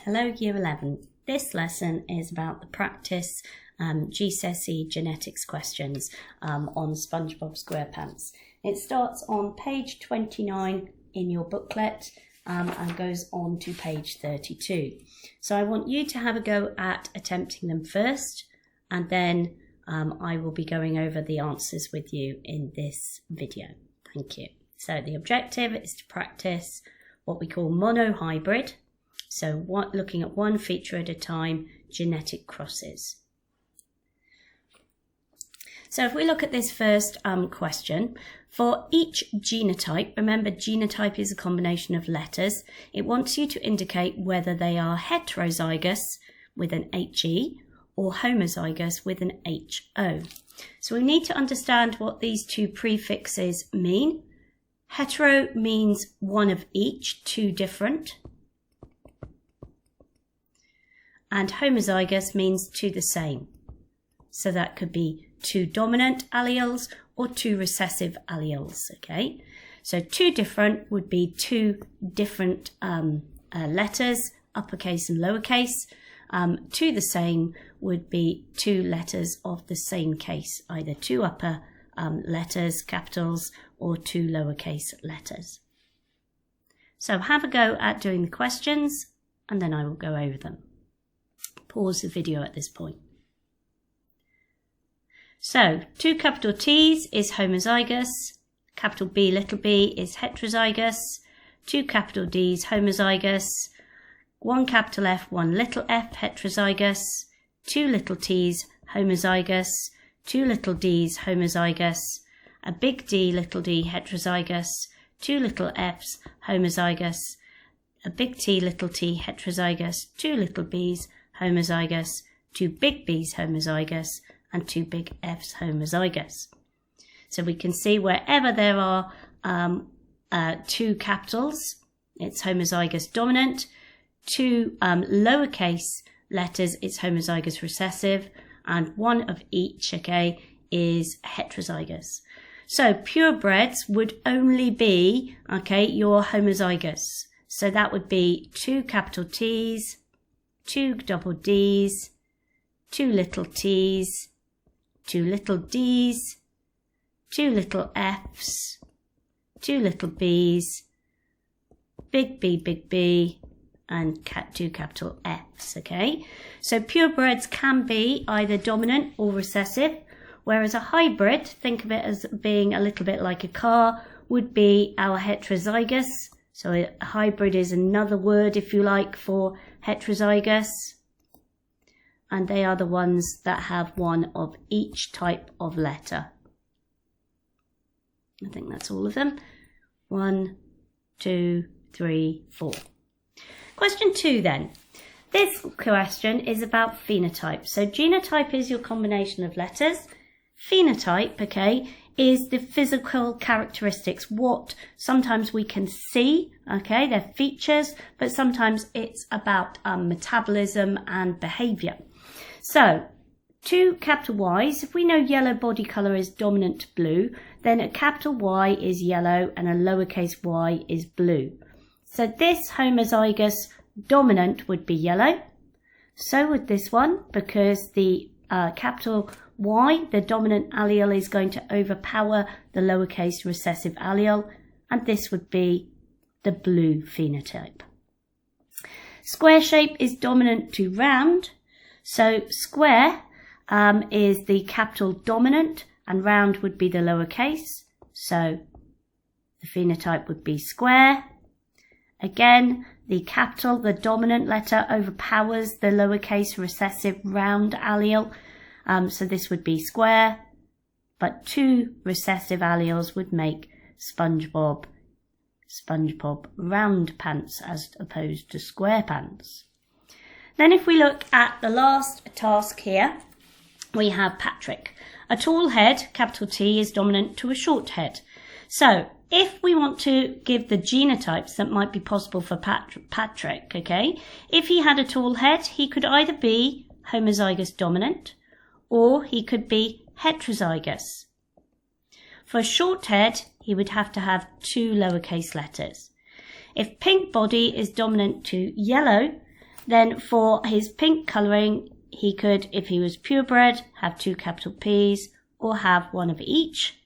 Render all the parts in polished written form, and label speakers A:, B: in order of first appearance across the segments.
A: Hello Year 11. This lesson is about the practice GCSE genetics questions on SpongeBob SquarePants. It starts on page 29 in your booklet and goes on to page 32. So I want you to have a go at attempting them first, and then I will be going over the answers with you in this video. Thank you. So the objective is to practice what we call monohybrid. So looking at one feature at a time, genetic crosses. So if we look at this first question, for each genotype, remember genotype is a combination of letters, it wants you to indicate whether they are heterozygous with an HE or homozygous with an HO. So we need to understand what these two prefixes mean. Hetero means one of each, two different. And homozygous means two the same. So that could be two dominant alleles or two recessive alleles, okay? So two different would be two different letters, uppercase and lowercase. Two the same would be two letters of the same case, either two upper letters, capitals, or two lowercase letters. So have a go at doing the questions, and then I will go over them. Pause the video at this point. So, two capital T's is homozygous, capital B little b is heterozygous, two capital D's homozygous, one capital F, one little f heterozygous, two little t's homozygous, two little d's homozygous, a big D little d heterozygous, two little f's homozygous, a big T little t heterozygous, two little b's homozygous, two big B's homozygous, and two big F's homozygous. So we can see wherever there are two capitals, it's homozygous dominant. Two lowercase letters, it's homozygous recessive, and one of each, okay, is heterozygous. So purebreds would only be, okay, your homozygous. So that would be two capital T's, two double D's, two little t's, two little d's, two little f's, two little b's, big B, and two capital F's, okay? So purebreds can be either dominant or recessive, whereas a hybrid, think of it as being a little bit like a car, would be our heterozygous. So a hybrid is another word, if you like, for heterozygous. And they are the ones that have one of each type of letter. I think that's all of them. 1, 2, 3, 4. Question 2 then. This question is about phenotype. So genotype is your combination of letters. Phenotype, okay, is the physical characteristics, what sometimes we can see, okay, they're features, but sometimes it's about metabolism and behaviour. So, two capital Y's, if we know yellow body colour is dominant to blue, then a capital Y is yellow and a lowercase y is blue. So this homozygous dominant would be yellow. So would this one, because the capital Y, the dominant allele, is going to overpower the lowercase recessive allele, and this would be the blue phenotype. Square shape is dominant to round. So square is the capital dominant and round would be the lowercase. So the phenotype would be square. Again, the capital, the dominant letter, overpowers the lowercase recessive round allele. So this would be square, but two recessive alleles would make SpongeBob round pants as opposed to square pants. Then if we look at the last task here, we have Patrick. A tall head, capital T, is dominant to a short head. So if we want to give the genotypes that might be possible for Patrick, okay, if he had a tall head, he could either be homozygous dominant or he could be heterozygous. For a short head, he would have to have two lowercase letters. If pink body is dominant to yellow, Then for his pink colouring, he could, if he was purebred, have 2 capital P's or have one of each.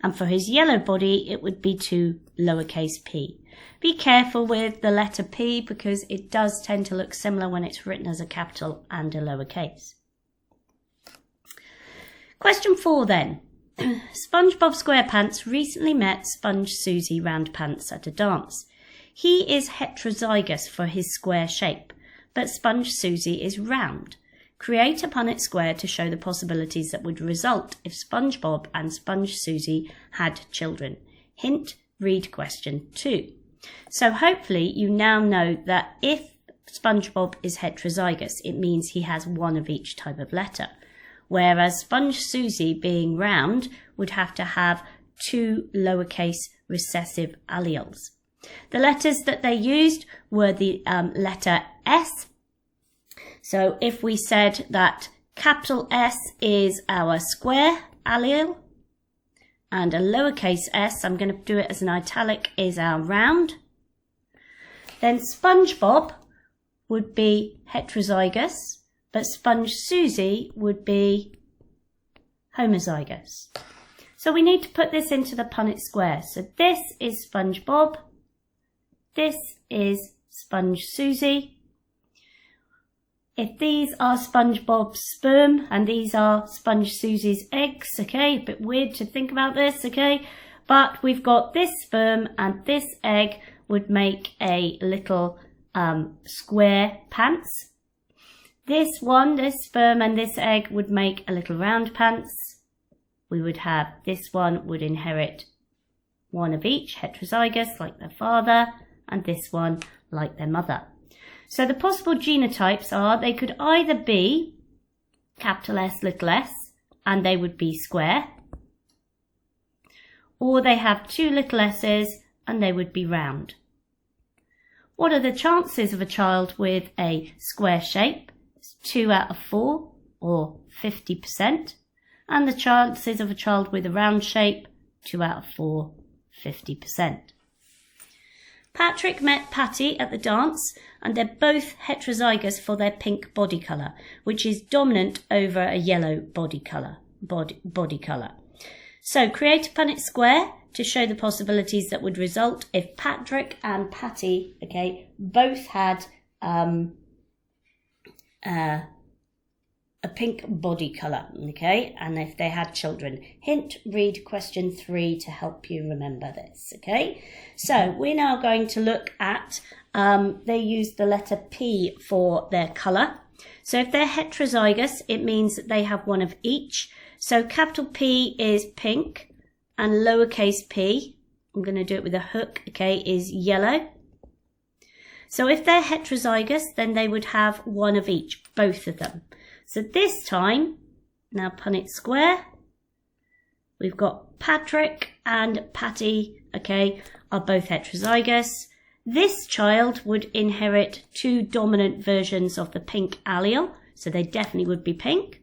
A: And for his yellow body, it would be 2 lowercase p. Be careful with the letter P because it does tend to look similar when it's written as a capital and a lowercase. Question 4 then. SpongeBob SquarePants recently met Sponge Susie Roundpants at a dance. He is heterozygous for his square shape, but Sponge Susie is round. Create a Punnett Square to show the possibilities that would result if SpongeBob and Sponge Susie had children. Hint, read question 2. So hopefully you now know that if SpongeBob is heterozygous, it means he has one of each type of letter. Whereas Sponge Susie, being round, would have to have 2 lowercase recessive alleles. The letters that they used were the letter S. So if we said that capital S is our square allele, and a lowercase s, I'm going to do it as an italic, is our round, then SpongeBob would be heterozygous, but Sponge Susie would be homozygous. So we need to put this into the Punnett Square. So this is SpongeBob, this is Sponge Susie. If these are SpongeBob's sperm and these are Sponge Susie's eggs, okay, a bit weird to think about this, okay, but we've got this sperm and this egg would make a little square pants. This one, this sperm and this egg would make a little round pants. We would have this one would inherit one of each, heterozygous like their father, and this one like their mother. So the possible genotypes are they could either be capital S, little s, and they would be square, or they have 2 little s's and they would be round. What are the chances of a child with a square shape? It's 2 out of 4, or 50%. And the chances of a child with a round shape, 2 out of 4, 50%. Patrick met Patty at the dance, and they're both heterozygous for their pink body colour, which is dominant over a yellow body colour. So create a Punnett Square to show the possibilities that would result if Patrick and Patty, okay, both had a pink body colour, okay, and if they had children. Hint, read question 3 to help you remember this, okay. So we're now going to look at, they use the letter P for their colour. So if they're heterozygous, it means that they have one of each. So capital P is pink and lowercase p, I'm going to do it with a hook, okay, is yellow. So if they're heterozygous, then they would have one of each, both of them. So this time, now Punnett Square, we've got Patrick and Patty, okay, are both heterozygous. This child would inherit 2 dominant versions of the pink allele, so they definitely would be pink.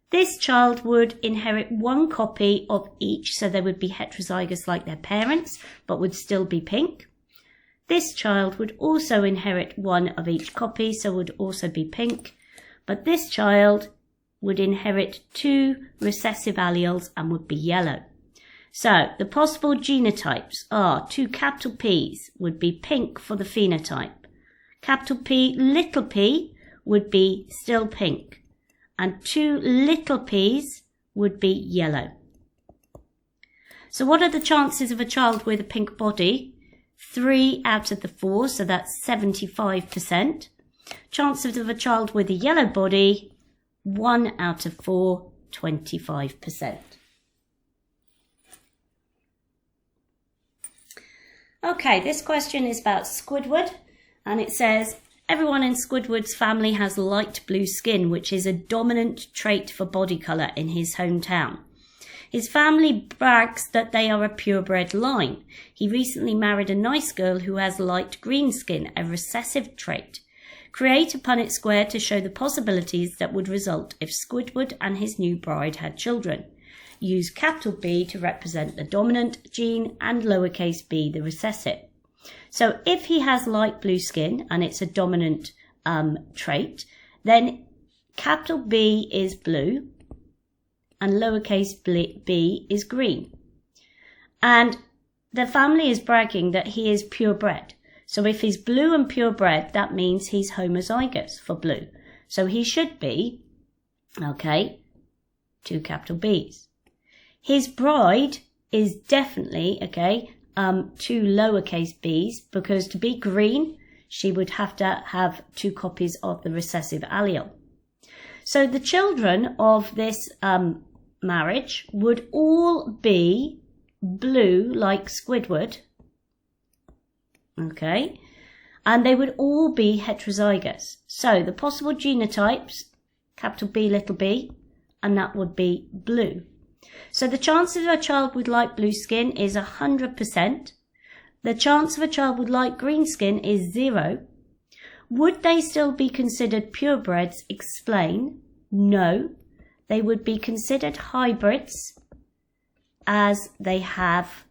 A: This child would inherit 1 copy of each, so they would be heterozygous like their parents, but would still be pink. This child would also inherit 1 of each copy, so would also be pink. But this child would inherit 2 recessive alleles and would be yellow. So the possible genotypes are 2 capital P's would be pink for the phenotype. Capital P, little p would be still pink. And 2 little p's would be yellow. So what are the chances of a child with a pink body? 3 out of the 4, so that's 75%. Chances of a child with a yellow body, 1 out of 4, 25%. Okay, this question is about Squidward, and it says, everyone in Squidward's family has light blue skin, which is a dominant trait for body colour in his hometown. His family brags that they are a purebred line. He recently married a nice girl who has light green skin, a recessive trait. Create a Punnett Square to show the possibilities that would result if Squidward and his new bride had children. Use capital B to represent the dominant gene and lowercase b the recessive. So if he has light blue skin and it's a dominant trait, then capital B is blue and lowercase b is green. And the family is bragging that he is purebred. So if he's blue and purebred, that means he's homozygous for blue. So he should be, okay, 2 capital B's. His bride is definitely, okay, 2 lowercase b's, because to be green, she would have to have 2 copies of the recessive allele. So the children of this marriage would all be blue like Squidward, okay, and they would all be heterozygous. So the possible genotypes, capital B, little b, and that would be blue. So the chance of a child with light blue skin is 100%. The chance of a child with light green skin is 0. Would they still be considered purebreds? Explain. No. They would be considered hybrids as they have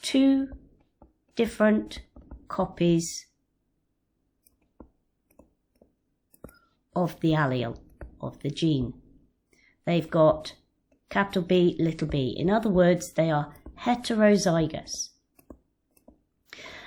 A: 2 different copies of the allele, of the gene. They've got capital B, little b. In other words, they are heterozygous.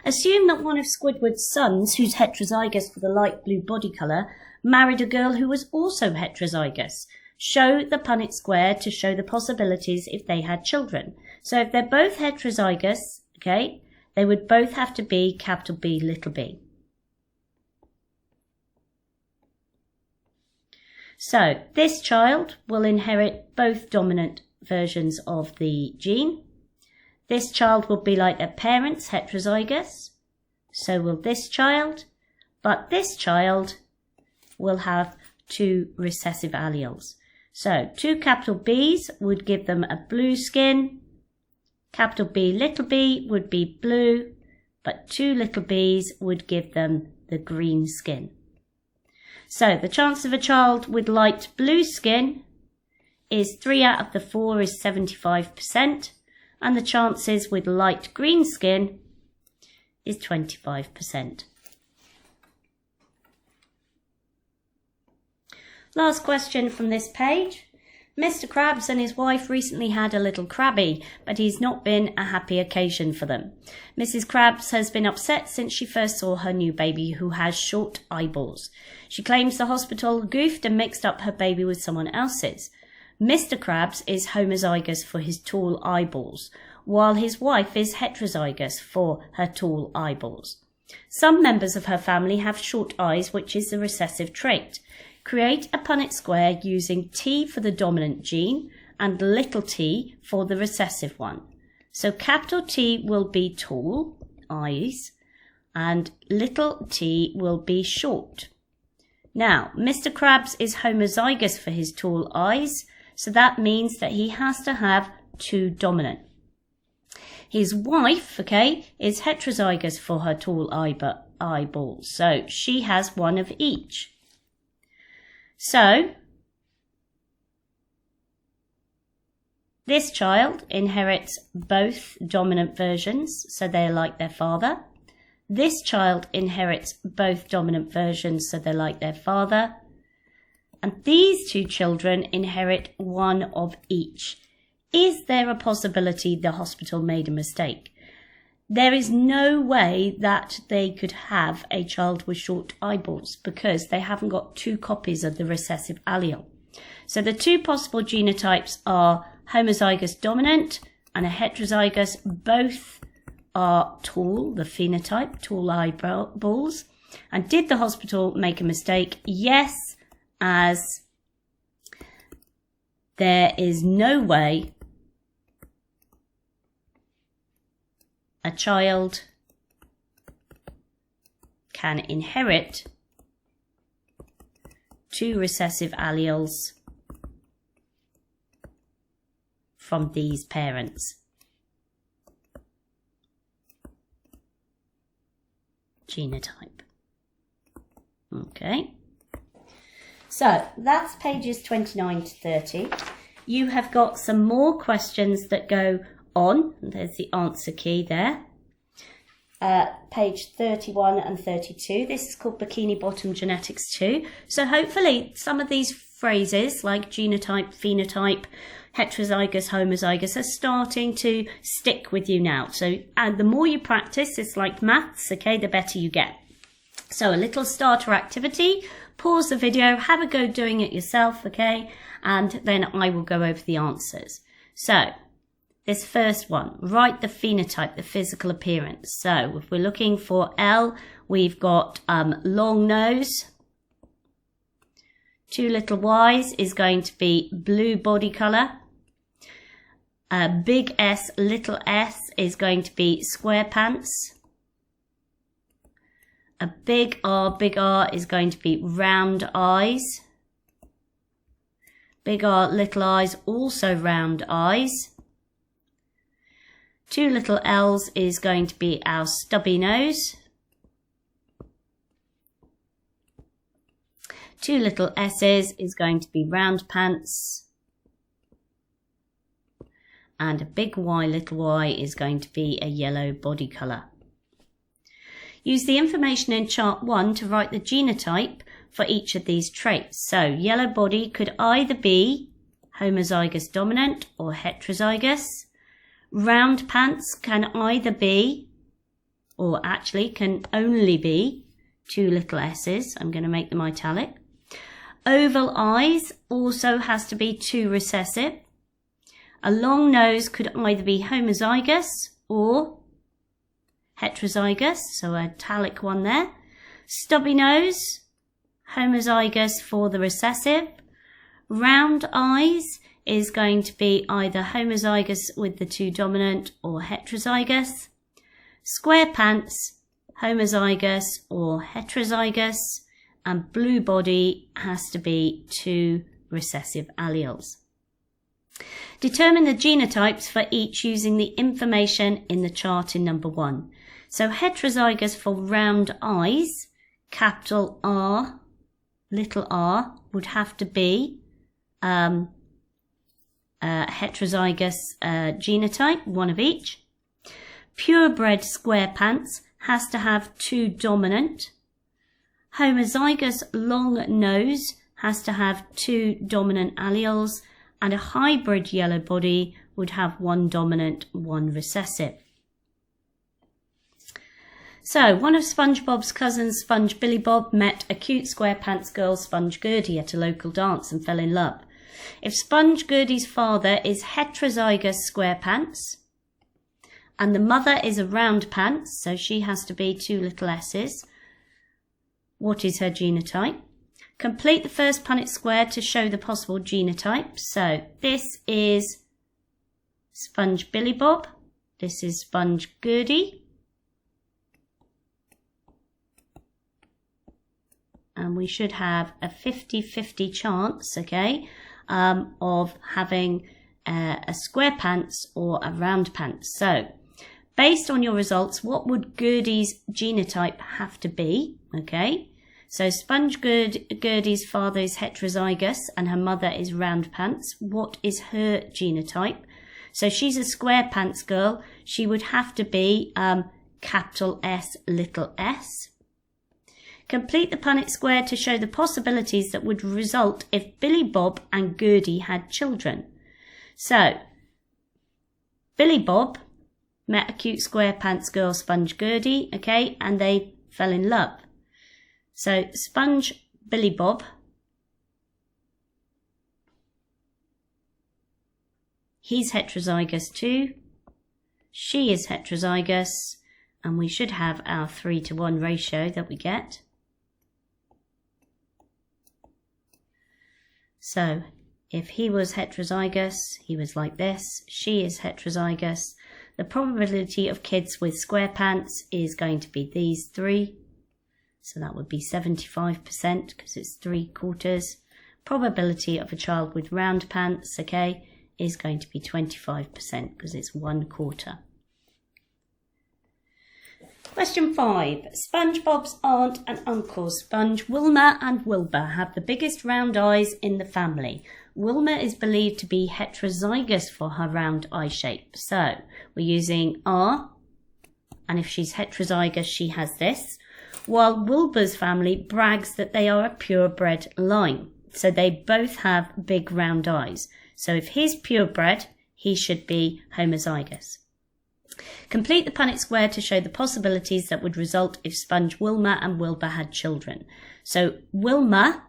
A: Assume that one of Squidward's sons, who's heterozygous for the light blue body colour, married a girl who was also heterozygous. Show the Punnett Square to show the possibilities if they had children. So if they're both heterozygous, okay, they would both have to be capital B, little b. So this child will inherit both dominant versions of the gene. This child will be like their parents, heterozygous. So will this child. But this child will have 2 recessive alleles. So 2 capital B's would give them a blue skin. Capital B, little b would be blue. But 2 little b's would give them the green skin. So the chance of a child with light blue skin is 3 out of the 4 is 75%. And the chances with light green skin is 25%. Last question from this page. Mr. Krabs and his wife recently had a little Krabby, but he's not been a happy occasion for them. Mrs. Krabs has been upset since she first saw her new baby, who has short eyeballs. She claims the hospital goofed and mixed up her baby with someone else's. Mr. Krabs is homozygous for his tall eyeballs, while his wife is heterozygous for her tall eyeballs. Some members of her family have short eyes, which is the recessive trait. Create a Punnett square using T for the dominant gene and little t for the recessive one. So capital T will be tall, eyes, and little t will be short. Now, Mr. Krabs is homozygous for his tall eyes, so that means that he has to have 2 dominant. His wife, okay, is heterozygous for her tall eyeballs, so she has 1 of each. So, this child inherits both dominant versions, so they're like their father. This child inherits both dominant versions, so they're like their father. And these 2 children inherit 1 of each. Is there a possibility the hospital made a mistake? There is no way that they could have a child with short eyeballs because they haven't got 2 copies of the recessive allele. So the 2 possible genotypes are homozygous dominant and a heterozygous. Both are tall, the phenotype, tall eyeballs. And did the hospital make a mistake? Yes, as there is no way a child can inherit 2 recessive alleles from these parents. Genotype. Okay. So that's pages 29 to 30. You have got some more questions that go on. There's the answer key there. page 31 and 32. This is called Bikini Bottom Genetics 2. So hopefully some of these phrases like genotype, phenotype, heterozygous, homozygous are starting to stick with you now. So, and the more you practice, it's like maths, okay, the better you get. So a little starter activity, pause the video, have a go doing it yourself, okay, and then I will go over the answers. So this first one, write the phenotype, the physical appearance. So if we're looking for L, we've got long nose. 2 little Y's is going to be blue body colour. Big S, little s is going to be square pants. A big R is going to be round eyes. Big R, little i's, also round eyes. 2 little L's is going to be our stubby nose. 2 little S's is going to be round pants. And a big Y, little y is going to be a yellow body colour. Use the information in chart 1 to write the genotype for each of these traits. So yellow body could either be homozygous dominant or heterozygous. Round pants can either be, or actually can only be, 2 little s's. I'm going to make them italic. Oval eyes also has to be 2 recessive. A long nose could either be homozygous or heterozygous, so an italic one there. Stubby nose, homozygous for the recessive. Round eyes is going to be either homozygous with the 2 dominant or heterozygous. Square pants, homozygous or heterozygous. And blue body has to be 2 recessive alleles. Determine the genotypes for each using the information in the chart in number 1. So heterozygous for round eyes, capital R, little r, would have to be heterozygous genotype, one of each. Purebred square pants has to have 2 dominant. Homozygous long nose has to have 2 dominant alleles, and a hybrid yellow body would have 1 dominant, 1 recessive. So, one of SpongeBob's cousins, Sponge Billy Bob, met a cute square pants girl, Sponge Gertie, at a local dance and fell in love. If Sponge Gertie's father is heterozygous square pants, and the mother is a round pants, so she has to be 2 little s's, what is her genotype? Complete the first Punnett Square to show the possible genotypes. So this is Sponge Billy Bob. This is Sponge Gertie. And we should have a 50-50 chance, okay, of having a square pants or a round pants. So based on your results, what would Gertie's genotype have to be, okay? So Sponge Gertie's father is heterozygous and her mother is round pants. What is her genotype? So she's a square pants girl. She would have to be capital S, little s. Complete the Punnett Square to show the possibilities that would result if Billy Bob and Gertie had children. So Billy Bob met a cute square pants girl, Sponge Gertie, okay, and they fell in love. So Sponge Billy Bob, he's heterozygous too, she is heterozygous, and we should have our 3-to-1 ratio that we get. So if he was heterozygous, he was like this, she is heterozygous. The probability of kids with square pants is going to be these 3. So that would be 75% because it's 3/4. Probability of a child with round pants, okay, is going to be 25% because it's 1/4. Question 5. SpongeBob's aunt and uncle, Sponge Wilma and Wilbur, have the biggest round eyes in the family. Wilma is believed to be heterozygous for her round eye shape. So we're using R, and if she's heterozygous, she has this, while Wilbur's family brags that they are a purebred line. So they both have big round eyes. So if he's purebred, he should be homozygous. Complete the Punnett Square to show the possibilities that would result if Sponge, Wilma and Wilbur had children. So Wilma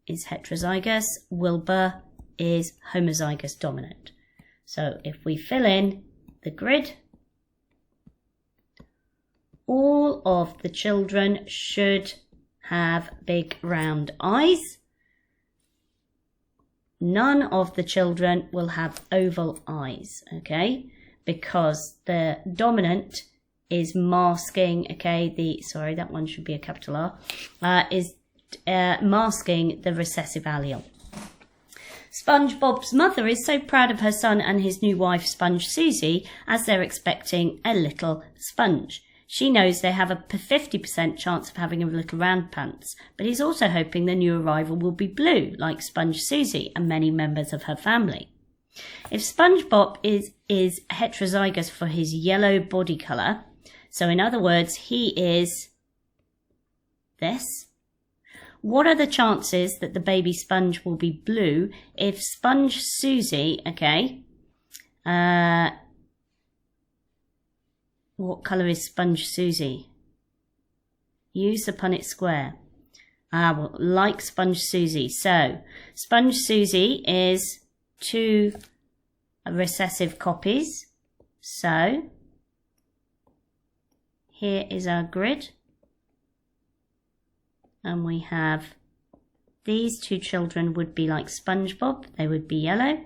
A: is heterozygous, Wilbur is homozygous dominant. So if we fill in the grid, all of the children should have big round eyes. None of the children will have oval eyes, okay? Because the dominant is masking, okay, sorry, that one should be a capital R, is masking the recessive allele. SpongeBob's mother is so proud of her son and his new wife, Sponge Susie, as they're expecting a little sponge. She knows they have a 50% chance of having a little round pants, but he's also hoping the new arrival will be blue, like Sponge Susie and many members of her family. If SpongeBob is heterozygous for his yellow body colour, so in other words, he is this, what are the chances that the baby sponge will be blue if Sponge Susie, okay, what colour is Sponge Susie? Use the Punnett Square. Well, like Sponge Susie. So, Sponge Susie is 2 recessive copies. So, here is our grid. And we have these 2 children would be like SpongeBob. They would be yellow.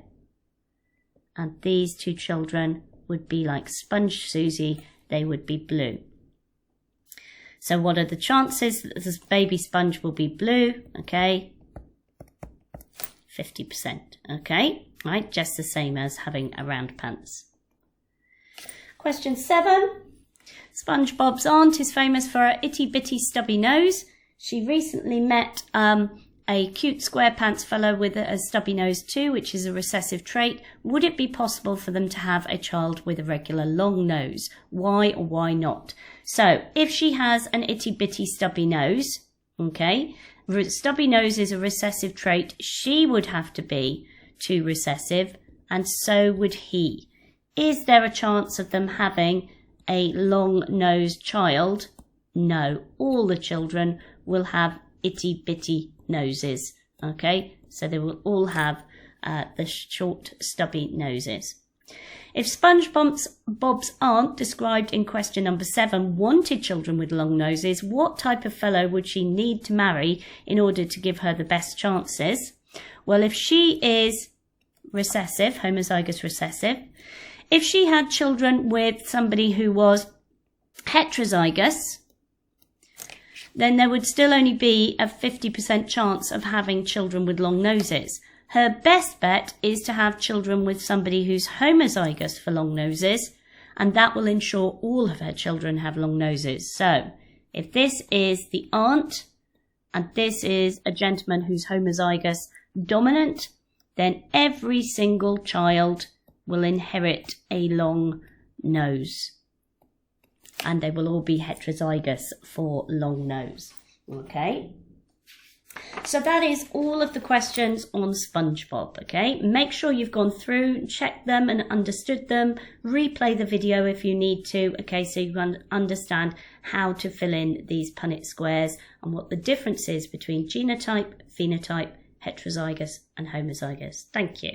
A: And these 2 children would be like Sponge Susie. They would be blue. So what are the chances that this baby sponge will be blue? Okay, 50%. Okay, right, just the same as having a round pants. Question 7. SpongeBob's aunt is famous for her itty bitty stubby nose. She recently met a cute SquarePants fellow with a stubby nose too, which is a recessive trait. Would it be possible for them to have a child with a regular long nose? Why or why not? So, if she has an itty bitty stubby nose, okay, stubby nose is a recessive trait, she would have to be 2 recessive, and so would he. Is there a chance of them having a long-nosed child? No, all the children will have itty bitty noses, okay, so they will all have the short stubby noses. If SpongeBob's aunt, described in question number 7, wanted children with long noses, what type of fellow would she need to marry in order to give her the best chances? Well, if she is recessive, homozygous recessive, if she had children with somebody who was heterozygous, then there would still only be a 50% chance of having children with long noses. Her best bet is to have children with somebody who's homozygous for long noses, and that will ensure all of her children have long noses. So, if this is the aunt, and this is a gentleman who's homozygous dominant, then every single child will inherit a long nose. And they will all be heterozygous for long nose. Okay? So that is all of the questions on SpongeBob, okay? Make sure you've gone through, checked them and understood them. Replay the video if you need to, okay, so you can understand how to fill in these Punnett squares and what the difference is between genotype, phenotype, heterozygous and homozygous. Thank you.